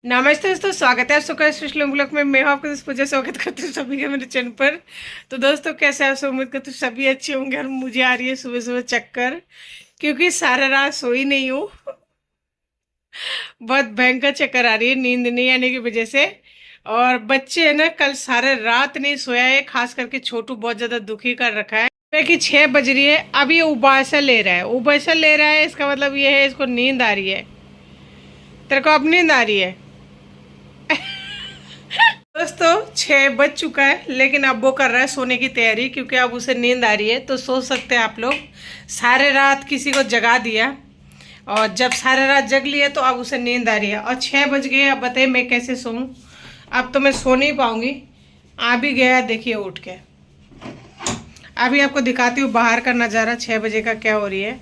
नमस्ते दोस्तों, स्वागत है आप सबका स्पेशल ब्लॉग में। मैं हूं आपका दोस्त पूजा, स्वागत करती हूँ सभी का मेरे चैनल पर। तो दोस्तों, कैसे आप सब? उम्मीद करती हूँ सभी अच्छे होंगे। और मुझे आ रही है सुबह सुबह चक्कर, क्योंकि सारा रात सोई नहीं हूँ। बहुत भयंकर चक्कर आ रही है नींद नहीं आने की वजह से। और बच्चे है ना, कल सारे रात नहीं सोया है, खास करके छोटू बहुत ज्यादा दुखी कर रखा है। सुबह की 6 बज रही है, अभी उबासा ले रहा है। उबासा ले रहा है, इसका मतलब ये है इसको नींद आ रही है। तेरे को अब नींद आ रही है? दोस्तों, 6 बज चुका है, लेकिन अब वो कर रहा है सोने की तैयारी, क्योंकि अब उसे नींद आ रही है। तो सोच सकते हैं आप लोग, सारे रात किसी को जगा दिया, और जब सारे रात जग लिए तो अब उसे नींद आ रही है। और 6 बज गए, अब बताइए मैं कैसे सोऊं? अब तो मैं सो नहीं पाऊंगी। आ भी गया, देखिए उठ के। अभी आपको दिखाती हूँ बाहर का नज़ारा 6 बजे का क्या हो रही है।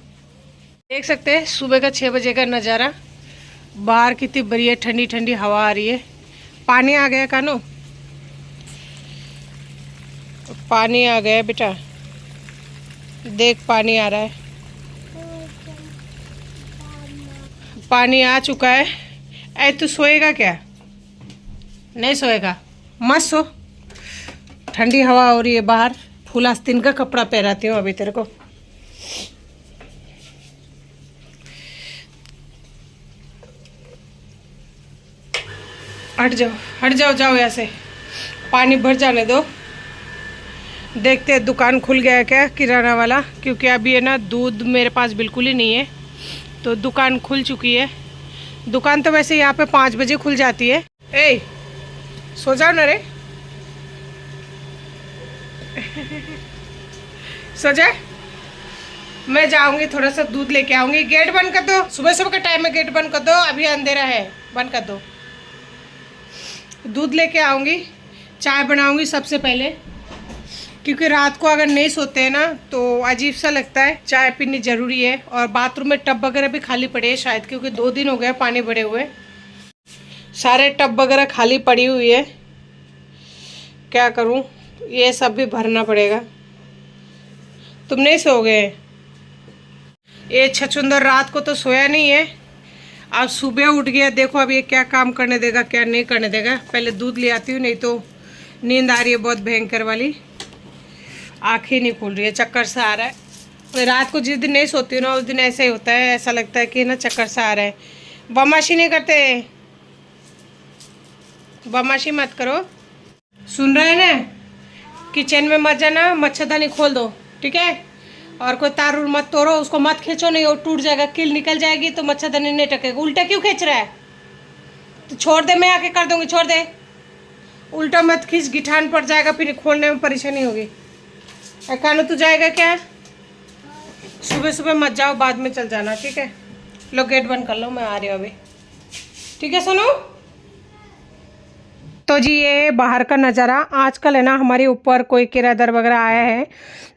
देख सकते हैं सुबह का 6 बजे का नज़ारा। बाहर कितनी बढ़िया ठंडी ठंडी हवा आ रही है। पानी आ गया कानू, पानी आ गया बेटा, देख पानी आ रहा है। पानी आ चुका है। ऐ तू सोएगा क्या? नहीं सोएगा? मत सो, ठंडी हवा हो रही है बाहर। फुल आस्तीन का कपड़ा पहनाती हूँ अभी तेरे को। हट जाओ, हट जाओ, जाओ यहाँ से। पानी भर जाने दो। देखते हैं दुकान खुल गया है क्या किराना वाला, क्योंकि अभी है ना दूध मेरे पास बिल्कुल ही नहीं है। तो दुकान खुल चुकी है। दुकान तो वैसे यहाँ पे 5 बजे खुल जाती है। ए, सो जाओ ना रे। सो जा। मैं जाऊंगी, थोड़ा सा दूध लेके आऊंगी। गेट बंद कर दो, सुबह सुबह का टाइम में गेट बंद कर दो, अभी अंधेरा है। बंद कर दो। दूध लेके आऊंगी, चाय बनाऊंगी सबसे पहले, क्योंकि रात को अगर नहीं सोते हैं ना तो अजीब सा लगता है। चाय पीनी ज़रूरी है। और बाथरूम में टब वगैरह भी खाली पड़े हैं शायद, क्योंकि 2 दिन हो गए पानी भरे हुए। सारे टब वगैरह खाली पड़ी हुई है। क्या करूं, ये सब भी भरना पड़ेगा। तुम नहीं सो गए? ये छछुंदर रात को तो सोया नहीं है। अब सुबह उठ गया, देखो अब ये क्या काम करने देगा क्या नहीं करने देगा। पहले दूध ले आती हूँ, नहीं तो नींद आ रही है बहुत भयंकर वाली। आँखें नहीं खुल रही है, चक्कर सा आ रहा है। मैं रात को जिस दिन नहीं सोती हूँ ना, उस दिन ऐसा ही होता है। ऐसा लगता है कि ना चक्कर सा आ रहा है। बदमाशी नहीं करते, बदमाशी मत करो। सुन रहे हैं ना? किचन में मत जाना, मच्छरदानी खोल दो, ठीक है? और कोई तार उर मत तोड़ो, उसको मत खींचो, नहीं वो टूट जाएगा, कील निकल जाएगी तो मच्छरदानी नहीं टकेगा। उल्टा क्यों खींच रहा है? तो छोड़ दे, मैं आके कर दूंगी, छोड़ दे। उल्टा मत खींच, गिठान पड़ जाएगा, फिर खोलने में परेशानी होगी। कानू तू जाएगा क्या? सुबह सुबह मत जाओ, बाद में चल जाना, ठीक है? लो गेट बंद कर लो, मैं आ रही हूँ अभी, ठीक है? सुनो तो जी, ये बाहर का नज़ारा। आजकल है ना हमारे ऊपर कोई किराएदार वगैरह आया है।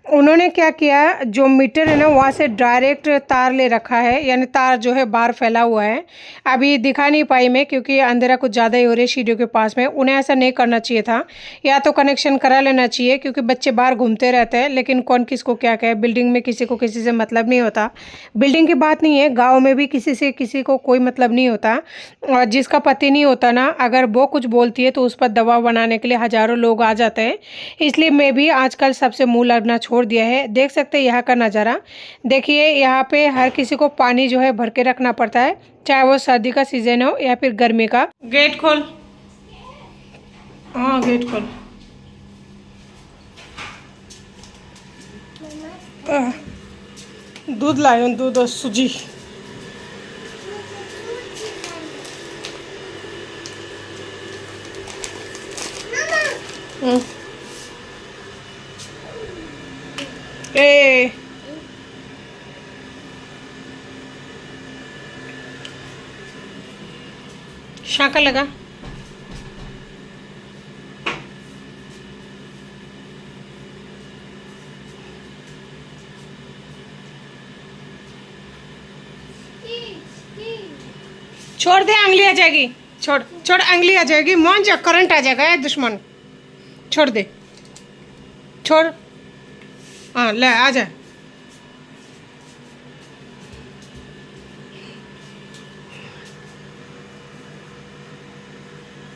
उन्होंने क्या किया, जो मीटर है ना वहाँ से डायरेक्ट तार ले रखा है, यानी तार जो है बाहर फैला हुआ है। अभी दिखा नहीं पाई मैं, क्योंकि अंधेरा कुछ ज़्यादा ही हो रही है सीढ़ियों के पास में। उन्हें ऐसा नहीं करना चाहिए था, या तो कनेक्शन करा लेना चाहिए, क्योंकि बच्चे बाहर घूमते रहते हैं। लेकिन कौन किसको क्या कहे, बिल्डिंग में किसी को किसी से मतलब नहीं होता। बिल्डिंग की बात नहीं है, गाँव में भी किसी से किसी को कोई मतलब नहीं होता। और जिसका पति नहीं होता ना, अगर वो कुछ बोलती है तो उस पर दबाव बनाने के लिए हज़ारों लोग आ जाते हैं। इसलिए मैं भी आजकल सबसे मुंह लगना छोड़ दिया है। देख सकते हैं यहाँ का नज़ारा। देखिए, यहाँ पे हर किसी को पानी जो है भर के रखना पड़ता है, चाहे वो सर्दी का सीजन हो या फिर गर्मी का। गेट खोल। हाँ, गेट खोल। दूध लाए, दूध और सूजी। ए, शाका लगा। छोड़ दे, अंगली आ जाएगी। छोड़ छोड़, अंगली आ जाएगी। मान जा, करंट आ जाएगा यार दुश्मन। छोड़ दे, छोड़। हाँ ले, आ जा।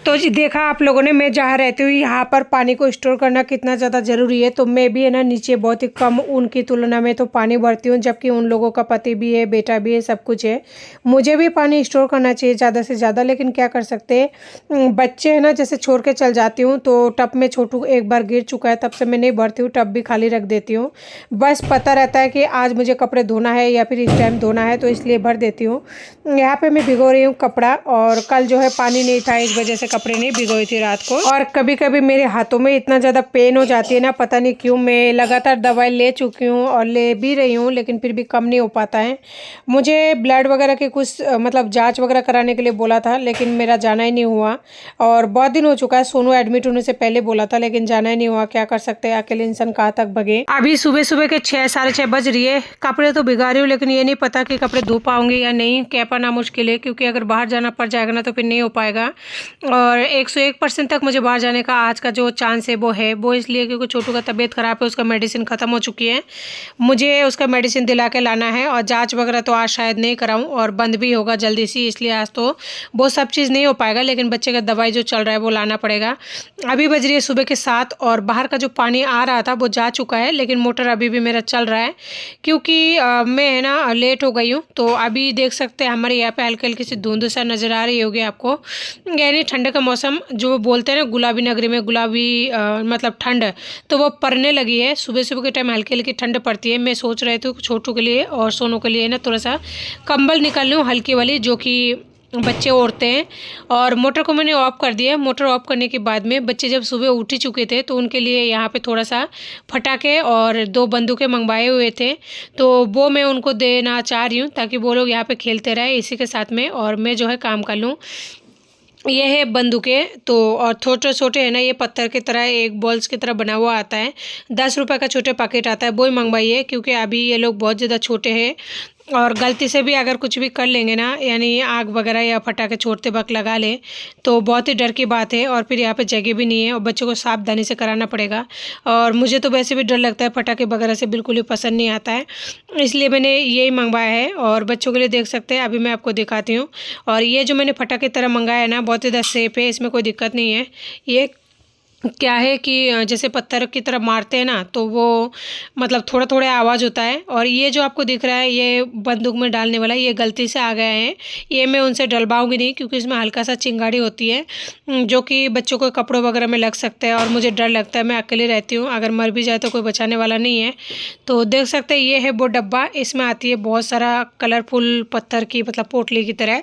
तो जी देखा आप लोगों ने, मैं जहाँ रहती हूँ यहाँ पर पानी को स्टोर करना कितना ज़्यादा ज़रूरी है। तो मैं भी है ना नीचे बहुत ही कम उनकी तुलना में तो पानी भरती हूँ, जबकि उन लोगों का पति भी है, बेटा भी है, सब कुछ है। मुझे भी पानी स्टोर करना चाहिए ज़्यादा से ज़्यादा, लेकिन क्या कर सकते हैं, बच्चे हैं ना, जैसे छोड़ के चल जाती हूँ तो टब में छोटू एक बार गिर चुका है, तब से मैं नहीं भरती हूँ, टब भी खाली रख देती हूँ। बस पता रहता है कि आज मुझे कपड़े धोना है या फिर इस टाइम धोना है, तो इसलिए भर देती हूँ। यहाँ पे मैं भिगो रही हूँ कपड़ा, और कल जो है पानी नहीं था, इस वजह से कपड़े नहीं भिगोई थी रात को। और कभी कभी मेरे हाथों में इतना ज़्यादा पेन हो जाती है ना, पता नहीं क्यों। मैं लगातार दवाई ले चुकी हूँ और ले भी रही हूँ, लेकिन फिर भी कम नहीं हो पाता है। मुझे ब्लड वगैरह के कुछ मतलब जांच वगैरह कराने के लिए बोला था, लेकिन मेरा जाना ही नहीं हुआ। और बहुत दिन हो चुका है, सोनू एडमिट होने से पहले बोला था, लेकिन जाना ही नहीं हुआ। क्या कर सकते हैं, अकेले इंसान कहाँ तक भगे। अभी सुबह सुबह के 6 साढ़े 6 बज रही है, कपड़े तो भिगा रही हूँ, लेकिन ये नहीं पता कि कपड़े धो पाऊंगी या नहीं। क्या पाना मुश्किल है, क्योंकि अगर बाहर जाना पड़ जाएगा ना तो फिर नहीं हो पाएगा। और 101% तक मुझे बाहर जाने का आज का जो चांस है वो इसलिए क्योंकि छोटू का तबीयत ख़राब है, उसका मेडिसिन ख़त्म हो चुकी है। मुझे उसका मेडिसिन दिला के लाना है, और जांच वगैरह तो आज शायद नहीं कराऊं, और बंद भी होगा जल्दी सी, इसलिए आज तो वो सब चीज़ नहीं हो पाएगा। लेकिन बच्चे का दवाई जो चल रहा है वो लाना पड़ेगा। अभी बज रही है सुबह के 7, और बाहर का जो पानी आ रहा था वो जा चुका है, लेकिन मोटर अभी भी मेरा चल रहा है, क्योंकि मैं है ना लेट हो गई हूँ। तो अभी देख सकते हैं हमारे यहाँ पे हल्की हल्की सी धुंध सा नज़र आ रही होगी आपको, यानी ठंड का मौसम जो बोलते हैं ना, गुलाबी नगरी में गुलाबी मतलब ठंड, तो वो पड़ने लगी है। सुबह सुबह के टाइम हल्की हल्की ठंड पड़ती है। मैं सोच रही थी छोटू के लिए और सोनू के लिए ना थोड़ा सा कंबल निकाल लूँ हल्की वाली, जो कि बच्चे ओढ़ते हैं। और मोटर को मैंने ऑफ कर दिया। मोटर ऑफ करने के बाद में बच्चे जब सुबह उठ ही चुके थे, तो उनके लिए यहाँ पे थोड़ा सा फटाके और 2 बंदूकें मंगवाए हुए थे, तो वो मैं उनको देना चाह रही हूँ, ताकि वो लोग यहाँ पे खेलते रहे इसी के साथ में, और मैं जो है काम कर लूँ। ये है बंदूकें। तो और छोटे छोटे है ना, ये पत्थर की तरह एक बॉल्स की तरह बना हुआ आता है। 10 रुपये का छोटे पैकेट आता है, वो ही मंगवाइए, क्योंकि अभी ये लोग बहुत ज़्यादा छोटे हैं, और गलती से भी अगर कुछ भी कर लेंगे ना, यानी आग वगैरह या फटाके छोड़ते वक्त लगा लें, तो बहुत ही डर की बात है। और फिर यहाँ पे जगह भी नहीं है, और बच्चों को सावधानी से कराना पड़ेगा। और मुझे तो वैसे भी डर लगता है, फटाके वगैरह से बिल्कुल ही पसंद नहीं आता है, इसलिए मैंने यही मंगवाया है। और बच्चों के लिए देख सकते हैं, अभी मैं आपको दिखाती हूँ। और ये जो मैंने फटाके तरह मंगाया है ना, बहुत ज़्यादा सेफ है, इसमें कोई दिक्कत नहीं है। ये क्या है कि जैसे पत्थर की तरह मारते हैं ना, तो वो मतलब थोड़ा थोड़ा आवाज़ होता है। और ये जो आपको दिख रहा है, ये बंदूक में डालने वाला, ये गलती से आ गया है। ये मैं उनसे डलवाऊंगी नहीं, क्योंकि इसमें हल्का सा चिंगारी होती है, जो कि बच्चों को कपड़ों वगैरह में लग सकता है, और मुझे डर लगता है। मैं अकेले रहती हूँ, अगर मर भी जाए तो कोई बचाने वाला नहीं है। तो देख सकते हैं, ये है वो डब्बा, इसमें आती है बहुत सारा कलरफुल पत्थर की मतलब पोटली की तरह।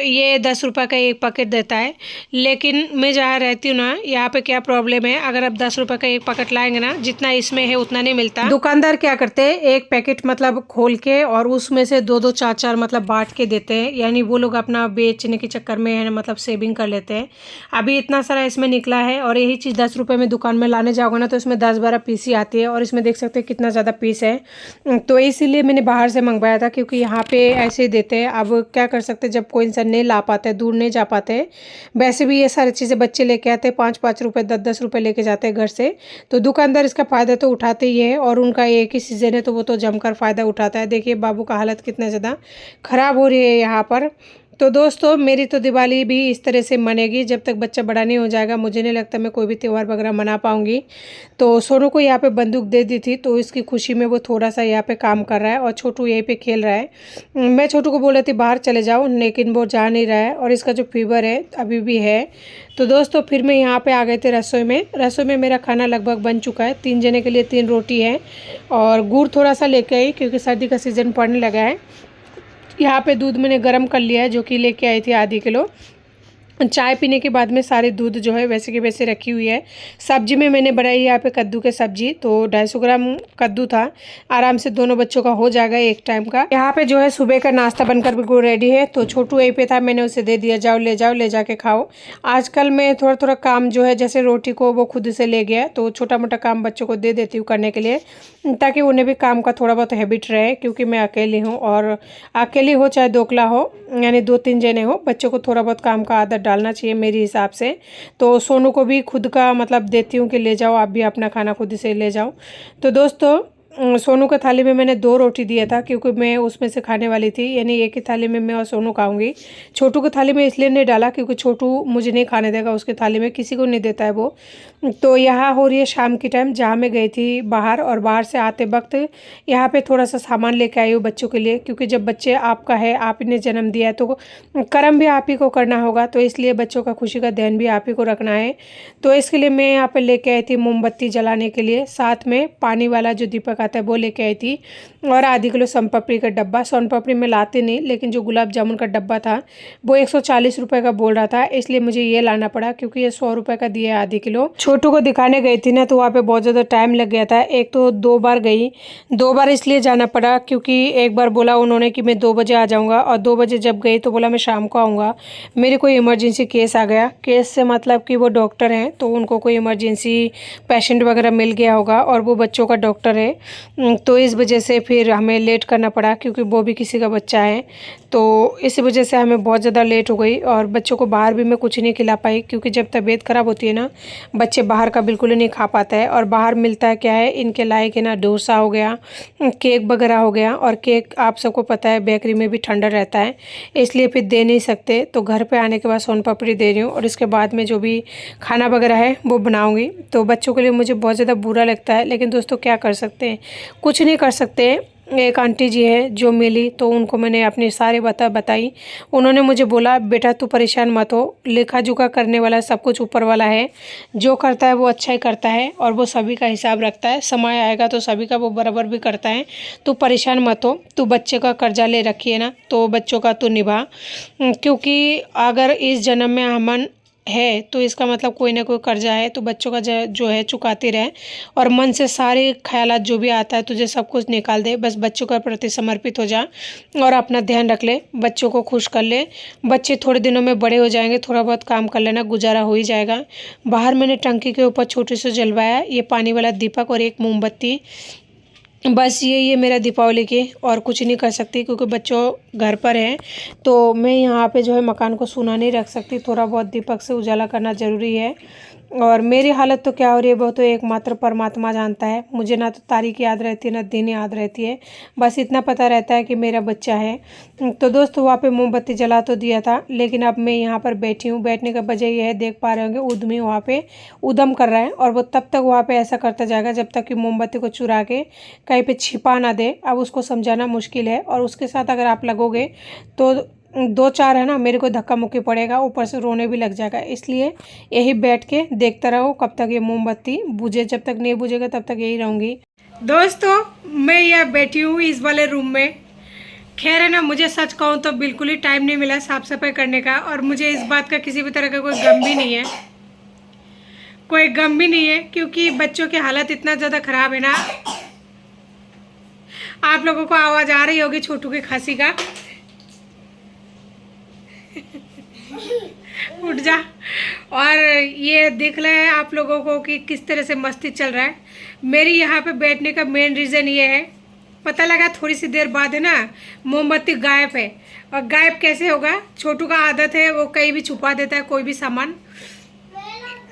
ये 10 रुपये का एक पैकेट देता है। लेकिन मैं जहाँ रहती हूँ ना, यहाँ पे क्या प्रॉब्लम है, अगर आप 10 रुपये का एक पैकेट लाएंगे ना, जितना इसमें है उतना नहीं मिलता। दुकानदार क्या करते हैं, एक पैकेट मतलब खोल के और उसमें से 2-2 4-4 मतलब बांट के देते हैं, यानी वो लोग अपना बेचने के चक्कर में है ना, मतलब सेविंग कर लेते हैं। अभी इतना सारा इसमें निकला है, और यही चीज़ 10 रुपये में दुकान में लाने जाओगे ना, तो इसमें 10-12 पीस ही आती है, और इसमें देख सकते हैं कितना ज़्यादा पीस है। तो इसीलिए मैंने बाहर से मंगवाया था, क्योंकि यहाँ पे ऐसे ही देते हैं। अब क्या कर सकते हैं, जब कोई इंसान नहीं ला पाते, दूर नहीं जा पाते, वैसे भी ये सारी चीज़ें बच्चे लेके आते हैं, 5-5 रुपये 10-10 रुपये लेके जाते हैं घर से, तो दुकानदार इसका फ़ायदा तो उठाते ही है। और उनका एक ही सीज़न है, तो वो तो जमकर फ़ायदा उठाता है। देखिए बाबू का हालत कितना ज़्यादा ख़राब हो रही है यहाँ पर। तो दोस्तों, मेरी तो दिवाली भी इस तरह से मनेगी, जब तक बच्चा बड़ा नहीं हो जाएगा मुझे नहीं लगता मैं कोई भी त्यौहार वगैरह मना पाऊँगी। तो सोनू को यहाँ पे बंदूक दे दी थी, तो इसकी खुशी में वो थोड़ा सा यहाँ पे काम कर रहा है, और छोटू यहीं पे खेल रहा है। मैं छोटू को बोल रही थी बाहर चले जाओ, लेकिन वो जा नहीं रहा है, और इसका जो फीवर है अभी भी है। तो दोस्तों, फिर मैं यहाँ पे आ गए थे रसोई में। रसोई में मेरा खाना लगभग बन चुका है। 3 जने के लिए 3 रोटी है, और गुड़ थोड़ा सा लेके आई, क्योंकि सर्दी का सीज़न पड़ने लगा है। यहाँ पे दूध मैंने गर्म कर लिया है, जो कि लेके आई थी आधी किलो। चाय पीने के बाद में सारे दूध जो है वैसे के वैसे रखी हुई है। सब्जी में मैंने बनाई यहाँ पे कद्दू के सब्जी, तो 250 ग्राम कद्दू था, आराम से दोनों बच्चों का हो जाएगा एक टाइम का। यहाँ पे जो है सुबह का नाश्ता बनकर बिल्कुल रेडी है। तो छोटू यहीं पे था, मैंने उसे दे दिया, जाओ ले जाके खाओ। आजकल मैं थोड़ा थोड़ा काम जो है, जैसे रोटी को वो खुद से ले गया, तो छोटा मोटा काम बच्चों को दे देती हूँ करने के लिए, ताकि उन्हें भी काम का थोड़ा बहुत हैबिट रहे, क्योंकि मैं अकेली हूँ, और अकेली हो चाहे दोकला हो, यानी 2-3 जने हो, बच्चों को थोड़ा बहुत काम का आदत डालना चाहिए मेरे हिसाब से। तो सोनू को भी खुद का मतलब देती हूँ कि ले जाओ, आप भी अपना खाना खुद से ले जाओ। तो दोस्तों, सोनू के थाली में मैंने 2 रोटी दिया था क्योंकि मैं उसमें से खाने वाली थी, यानी एक ही थाली में मैं और सोनू खाऊंगी। छोटू के थाली में इसलिए नहीं डाला क्योंकि छोटू मुझे नहीं खाने देगा उसके थाली में, किसी को नहीं देता है वो। तो यहाँ हो रही है शाम की टाइम, जहाँ मैं गई थी बाहर, और बाहर से आते वक्त यहाँ पे थोड़ा सा सामान लेके आई हूँ बच्चों के लिए, क्योंकि जब बच्चे आपका है, आप इन्हें जन्म दिया है, तो कर्म भी आप ही को करना होगा, तो इसलिए बच्चों का खुशी का ध्यान भी आप ही को रखना है। तो इसके लिए मैं यहाँ पर लेके आई थी मोमबत्ती जलाने के लिए, साथ में पानी वाला जो दीपक आता है वो लेके आई थी, और आधी किलो सोन पापड़ी का डब्बा। सोन पापड़ी में लाते नहीं, लेकिन जो गुलाब जामुन का डब्बा था वो 140 रुपये का बोल रहा था, इसलिए मुझे ये लाना पड़ा, क्योंकि ये 100 रुपये का दिया है आधी किलो। छोटू को दिखाने गई थी ना, तो वहाँ पे बहुत ज़्यादा टाइम लग गया था। एक तो 2 बार गई, 2 बार इसलिए जाना पड़ा क्योंकि एक बार बोला उन्होंने कि मैं 2 बजे आ जाऊँगा, और 2 बजे जब गई तो बोला मैं शाम को आऊँगा। मेरे कोई इमरजेंसी केस आ गया, केस से मतलब कि वो डॉक्टर हैं, तो उनको कोई इमरजेंसी पेशेंट वगैरह मिल गया होगा, और वो बच्चों का डॉक्टर है, तो इस वजह से फिर हमें लेट करना पड़ा, क्योंकि वो भी किसी का बच्चा है, तो इस वजह से हमें बहुत ज़्यादा लेट हो गई। और बच्चों को बाहर भी मैं कुछ नहीं खिला पाई, क्योंकि जब तबीयत ख़राब होती है ना, बच्चे बाहर का बिल्कुल नहीं खा पाता है। और बाहर मिलता है क्या है, इनके लायक है ना, डोसा हो गया, केक वगैरह हो गया, और केक आप सबको पता है बेकरी में भी ठंडा रहता है, इसलिए फिर दे नहीं सकते। तो घर पे आने के बाद सोन पापड़ी दे रही हूँ, और इसके बाद में जो भी खाना वगैरह है वो बनाऊँगी। तो बच्चों के लिए मुझे बहुत ज़्यादा बुरा लगता है, लेकिन दोस्तों क्या कर सकते हैं, कुछ नहीं कर सकते। एक आंटी जी है जो मिली, तो उनको मैंने अपनी सारी बताई। उन्होंने मुझे बोला बेटा तू परेशान मत हो, लेखा जोखा करने वाला सब कुछ ऊपर वाला है, जो करता है वो अच्छा ही करता है, और वो सभी का हिसाब रखता है, समय आएगा तो सभी का वो बराबर भी करता है। तू परेशान मत हो, तू बच्चे का कर्जा ले रखी है ना, तो बच्चों का तू निभा, क्योंकि अगर इस जन्म में अमन है तो इसका मतलब कोई ना कोई कर्जा है, तो बच्चों का जो है चुकाती रहे, और मन से सारे ख्यालात जो भी आता है तुझे सब कुछ निकाल दे, बस बच्चों के प्रति समर्पित हो जा, और अपना ध्यान रख ले, बच्चों को खुश कर ले। बच्चे थोड़े दिनों में बड़े हो जाएंगे, थोड़ा बहुत काम कर लेना, गुजारा हो ही जाएगा। बाहर मैंने टंकी के ऊपर छोटे से जलवाया ये पानी वाला दीपक और एक मोमबत्ती, बस ये मेरा दीपावली की, और कुछ नहीं कर सकती, क्योंकि बच्चों घर पर हैं, तो मैं यहाँ पे जो है मकान को सूना नहीं रख सकती, थोड़ा बहुत दीपक से उजाला करना ज़रूरी है। और मेरी हालत तो क्या हो रही है वो तो एकमात्र परमात्मा जानता है। मुझे ना तो तारीख याद रहती है ना दिन याद रहती है, बस इतना पता रहता है कि मेरा बच्चा है। तो दोस्तों वहाँ पे मोमबत्ती जला तो दिया था, लेकिन अब मैं यहाँ पर बैठी हूँ। बैठने का वजह यह है, देख पा रहे होंगे उद्यमी वहाँ पे उद्यम कर रहा है, और वो तब तक वहाँ पे ऐसा करता जाएगा जब तक कि मोमबत्ती को चुरा के कहीं पे छिपा ना दे। अब उसको समझाना मुश्किल है, और उसके साथ अगर आप लगोगे तो 2-4 है ना, मेरे को धक्का मुक्की पड़ेगा, ऊपर से रोने भी लग जाएगा। इसलिए यही बैठ के देखता रहो कब तक ये मोमबत्ती बुझे, जब तक नहीं बुझेगा तब तक यही रहूँगी। दोस्तों मैं यहाँ बैठी हूँ इस वाले रूम में। खैर है ना, मुझे सच कहूँ तो बिल्कुल ही टाइम नहीं मिला साफ़ सफाई करने का, और मुझे इस बात का किसी भी तरह का कोई गम भी नहीं है, कोई गम भी नहीं है, क्योंकि बच्चों की हालत इतना ज़्यादा ख़राब है ना। आप लोगों को आवाज़ आ रही होगी छोटू की खांसी का, उठ जा। और ये देख रहे हैं आप लोगों को कि किस तरह से मस्ती चल रहा है। मेरी यहाँ पे बैठने का मेन रीज़न ये है, पता लगा थोड़ी सी देर बाद है ना मोमबत्ती गायब है। और गायब कैसे होगा, छोटू का आदत है वो कहीं भी छुपा देता है कोई भी सामान,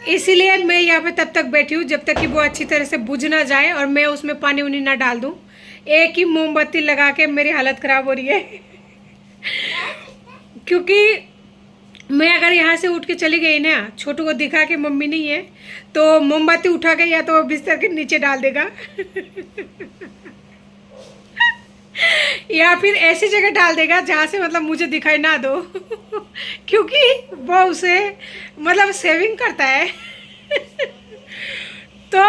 इसीलिए मैं यहाँ पे तब तक बैठी हूँ जब तक कि वो अच्छी तरह से बुझ ना जाए और मैं उसमें पानी उनी ना डाल दूँ। एक ही मोमबत्ती लगा के मेरी हालत ख़राब हो रही है क्योंकि मैं अगर यहाँ से उठ के चली गई ना, छोटू को दिखा कि मम्मी नहीं है, तो मोमबत्ती उठा के या तो बिस्तर के नीचे डाल देगा या फिर ऐसी जगह डाल देगा जहाँ से मतलब मुझे दिखाई ना दो क्योंकि वो उसे मतलब सेविंग करता है तो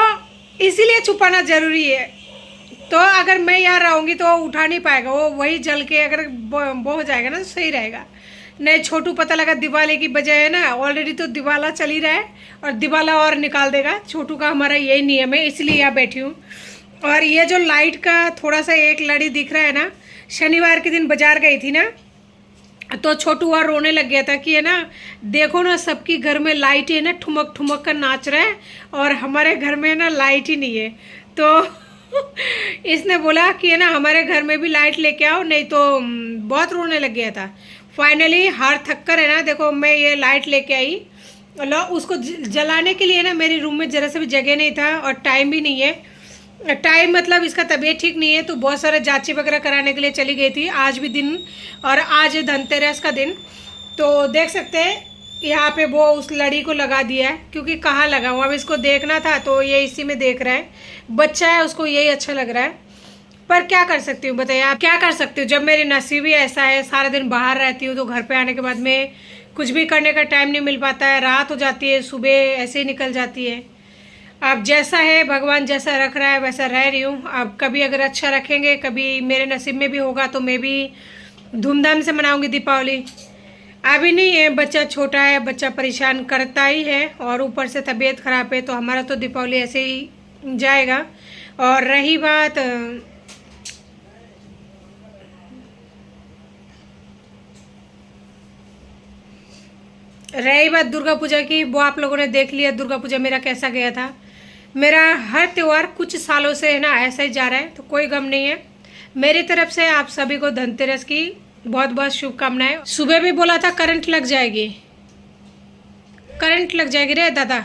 इसीलिए छुपाना ज़रूरी है। तो अगर मैं यहाँ रहूँगी तो उठा नहीं पाएगा, वो वही जल के अगर वो हो जाएगा ना तो सही रहेगा। नहीं, छोटू पता लगा दिवाले की बजाय है ना, ऑलरेडी तो दिवाला चल ही रहा है और दिवाला और निकाल देगा। छोटू का हमारा यही नियम है, इसलिए यहाँ बैठी हूँ। और ये जो लाइट का थोड़ा सा एक लड़ी दिख रहा है ना, शनिवार के दिन बाजार गई थी ना, तो छोटू वहाँ रोने लग गया था कि है ना देखो ना सबकी घर में लाइट है ना, ठुमक ठुमक कर नाच रहा है और हमारे घर में ना लाइट ही नहीं है। तो इसने बोला कि है ना हमारे घर में भी लाइट लेके आओ, नहीं तो बहुत रोने लग गया था। फाइनली हार थक कर है ना, देखो मैं ये लाइट लेके आई। उसको जलाने के लिए ना मेरे रूम में ज़रा सा भी जगह नहीं था और टाइम भी नहीं है, टाइम मतलब इसका तबीयत ठीक नहीं है, तो बहुत सारे जांच वगैरह कराने के लिए चली गई थी आज भी दिन, और आज धनतेरस का दिन। तो देख सकते हैं यहाँ पे वो उस लड़ी को लगा दिया है, क्योंकि कहाँ लगा हुआ, अब इसको देखना था तो ये इसी में देख रहा है। बच्चा है, उसको यही अच्छा लग रहा है। पर क्या कर सकती हूँ बताइए, आप क्या कर सकती हूँ, जब मेरी नसीब ही ऐसा है, सारा दिन बाहर रहती हूँ तो घर पे आने के बाद में कुछ भी करने का टाइम नहीं मिल पाता है, रात हो जाती है, सुबह ऐसे ही निकल जाती है। अब जैसा है, भगवान जैसा रख रहा है वैसा रह रही हूँ। अब कभी अगर अच्छा रखेंगे, कभी मेरे नसीब में भी होगा तो मैं भी धूमधाम से मनाऊंगी दीपावली। अभी नहीं है, बच्चा छोटा है, बच्चा परेशान करता ही है, और ऊपर से तबीयत खराब है, तो हमारा तो दीपावली ऐसे ही जाएगा। और रही बात दुर्गा पूजा की, वो आप लोगों ने देख लिया दुर्गा पूजा मेरा कैसा गया था। मेरा हर त्यौहार कुछ सालों से है ना ऐसा ही जा रहा है, तो कोई गम नहीं है। मेरी तरफ से आप सभी को धनतेरस की बहुत बहुत शुभकामनाएं। सुबह भी बोला था करंट लग जाएगी, करंट लग जाएगी रे दादा।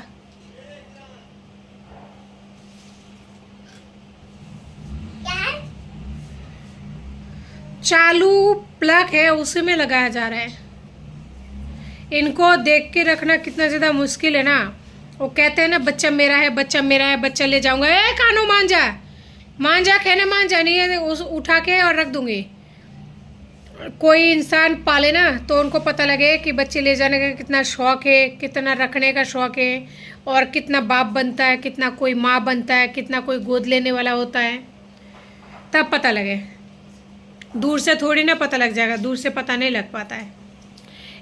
चालू प्लग है, उसी में लगाया जा रहा है। इनको देख के रखना कितना ज़्यादा मुश्किल है ना। वो कहते हैं ना बच्चा मेरा है, बच्चा मेरा है, बच्चा ले जाऊंगा। ए कानू मान जा, मान जा, कहने मान जा, नहीं है उस उठा के और रख दूंगी। कोई इंसान पाले ना तो उनको पता लगे कि बच्चे ले जाने का कितना शौक़ है, कितना रखने का शौक़ है, और कितना बाप बनता है, कितना कोई माँ बनता है, कितना कोई गोद लेने वाला होता है, तब पता लगे। दूर से थोड़ी ना पता लग जाएगा, दूर से पता नहीं लग पाता है।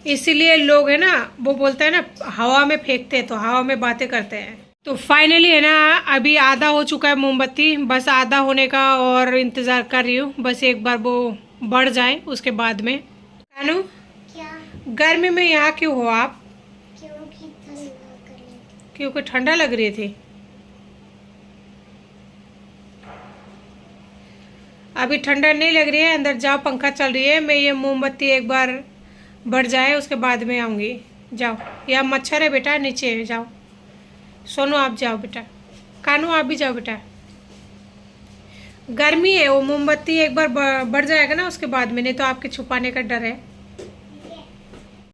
इसीलिए लोग है ना, वो बोलते हैं ना हवा में फेंकते हैं तो हवा में बातें करते हैं। तो फाइनली है ना, अभी आधा हो चुका है मोमबत्ती, बस आधा होने का और इंतज़ार कर रही हूँ, बस एक बार वो बढ़ जाए उसके बाद में। कानू क्या गर्मी में यहाँ क्यों हो आप? क्योंकि ठंडा लग रही थी। अभी ठंडा नहीं लग रही है, अंदर जाओ, पंखा चल रही है। मैं ये मोमबत्ती एक बार बढ़ जाए उसके बाद में आऊँगी। जाओ, यहाँ मच्छर है बेटा, नीचे जाओ। सोनू आप जाओ बेटा, कानू आप भी जाओ बेटा। गर्मी है, वो मोमबत्ती एक बार बढ़ जाएगा ना उसके बाद में, नहीं तो आपके छुपाने का डर है।